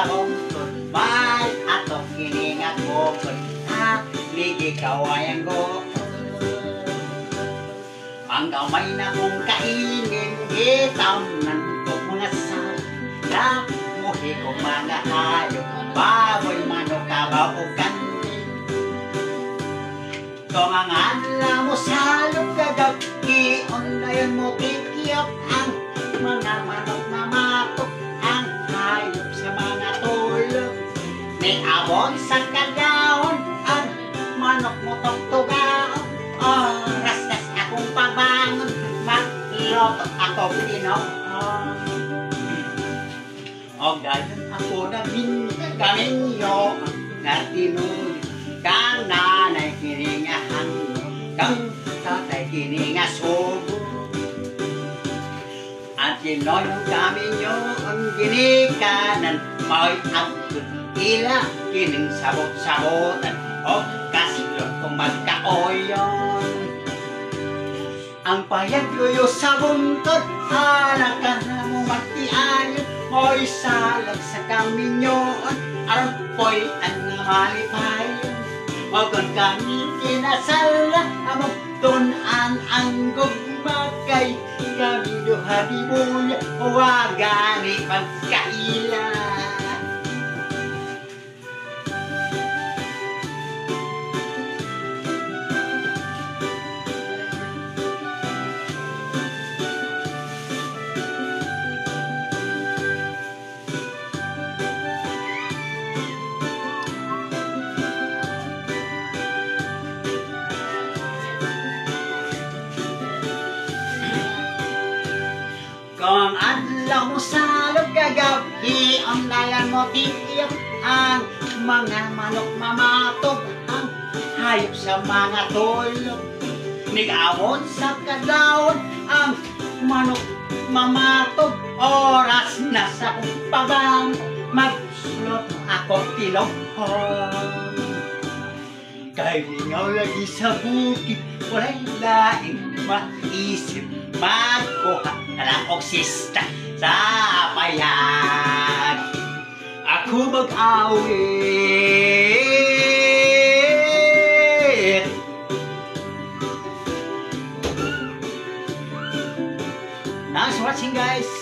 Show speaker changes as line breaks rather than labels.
akong may atok kiningat ko ha, ligi kawayang ko. Ang gamay na kong kainin, itamnan ko mga sala, muhi ko mga hayop, baboy, manok, kabaw o kantin. Kung ang ala mo salog kagaki, onlayon mo kikiyap ang mga manok na matok, ang hayop sa mga tulog. May abon sa kagawon, ang manok mo tugtugaon, oras-tas akong pabangon, magloto ako pinoon. O gayon ako na kaminyo, nga tinuloy, kang nanay kiningahan, kang tatay kiningasobo. At yun kami nyo ang ginikanan, may abot ila kining sabot-sabotan o kasilot kung magkaoyon. Ang payag-luyo sa buntod, anak ka na mo magtiayon, mo'y salag sa kami nyoon, arpoy ang malipayon. O kung kami kinasala, among tunan ang gugmakay, kami duha di buya, wagani pagkaila. Kung adlaw mo salog kagabi, ang layan mo titiyap, ang mga manok mamatog, ang hayop sa mga tulog. Nag-awon sa kadawon, ang manok mamatog, oras na sa pabang, magsulot ako tilonghon. Kay lingaw lagi sa bukid, wala'y laing maisip, magkuha na lang oksista sa payag. Ako mag-awit. Thanks for watching, guys.